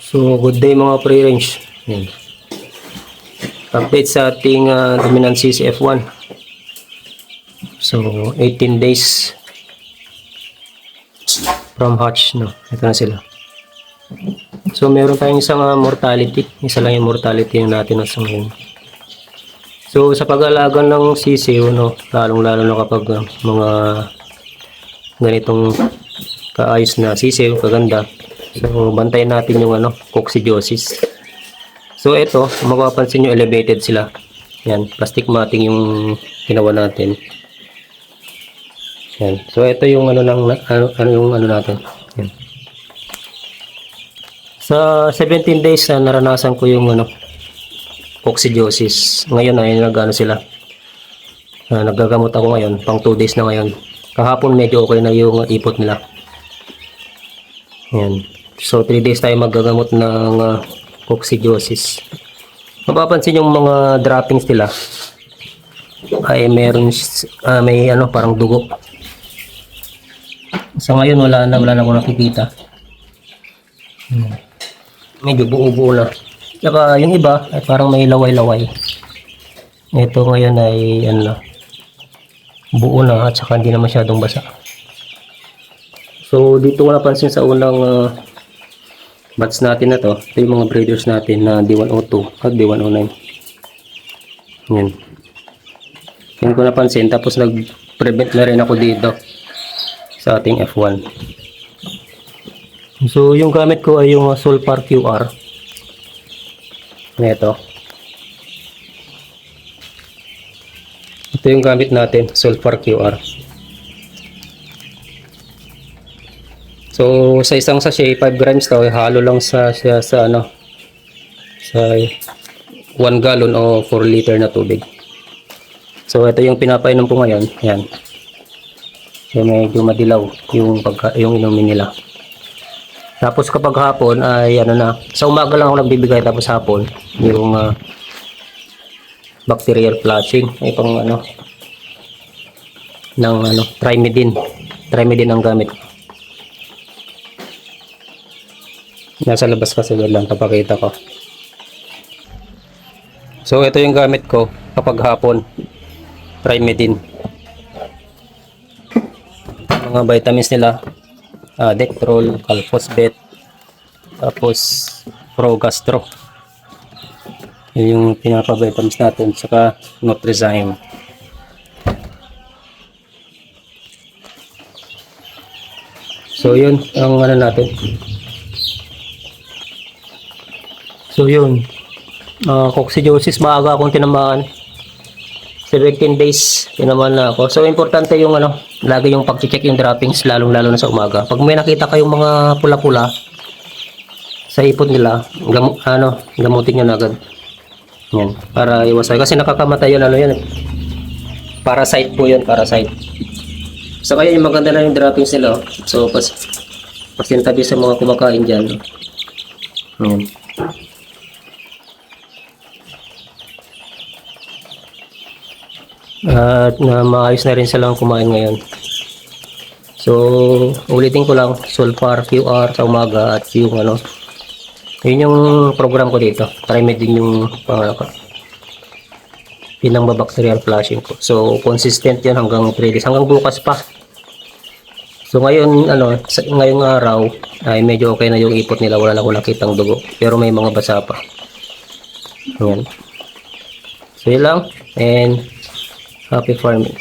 So, good day mga pre-range. Yan. Update sa ating dominant CCF1. So, 18 days from hatch, no? Ito na sila. So, meron tayong isang mortality. Isa lang yung mortality yung natin sa ngayon. So, sa pag-alaga ng sisiw, no? Lalong-lalo na kapag mga ganitong kaayos na sisiw, kaganda. So, bantayan natin yung coccidiosis. So, ito, mapapansin nyo, elevated sila. Yan, plastic matting yung ginawa natin. Yan. So, ito yung natin. Yan. Sa 17 days, naranasan ko yung coccidiosis. Ngayon ay sila. Naggagamot ako ngayon, pang 2 days na ngayon. Kahapon medyo okay na yung ipot nila. Yan. So, 3 days tayo maggagamot ng coccidiosis. Mapapansin yung mga droppings nila ay meron may parang dugo. So, ngayon wala na akong nakikita. Medyo buo-buo na. Saka yung iba ay parang may laway-laway. Ito ngayon ay buo na at saka hindi na masyadong basa. So, dito ko napansin sa unang batch natin na to. Ito yung mga breeders natin na D102 at D109. Yan. Yan ko napansin. Tapos nag-prevent na rin ako dito sa ating F1. So, yung gamit ko ay yung Sulfar QR. Ito. Ito yung gamit natin, Sulfar QR. So, sa isang sachet, 5 grams to, halo lang sa 1 gallon o 4 liter na tubig. So, ito yung pinapainom ko ngayon. Yan. So, medyo madilaw yung inumin nila. Tapos kapag hapon ay sa umaga lang ako nagbibigay, tapos hapon yung bacterial flushing ay pang Trimidine ang gamit. Nasa labas kasi lang papakita ko. So ito yung gamit ko kapag hapon, Trimidine. Mga vitamins nila, Dectrol, Calphosbet, tapos Progastro. Yun yung pinapavitamins natin, saka Nutrizyme. So yun ang natin. So yun, coccidiosis, maaga akong tinamaan. 17 days tinamaan na ako. So importante yung lagi yung pag-check yung droppings, lalong-lalo na sa umaga. Pag may nakita kayong mga pula-pula sa ipot nila, gamutin nyo na agad. Yan, para iwasan. Kasi nakakamatay yun, yan. Parasite po yun, parasite. So kaya yung maganda na yung droppings nila. So pasintabi sa mga kumakain dyan. Yan. At maayos na rin silang kumain ngayon. So, ulitin ko lang, Sulfar QR sa umaga at yung yun yung program ko dito. Trimidine yung pinang-bacterial flushing ko. So, consistent yan hanggang 3 days, hanggang bukas pa. So, ngayon, ngayong araw, ay medyo okay na yung ipot nila. Wala na akong nakitang dugo. Pero may mga basa pa. Ayan. So, yun lang. And happy farming.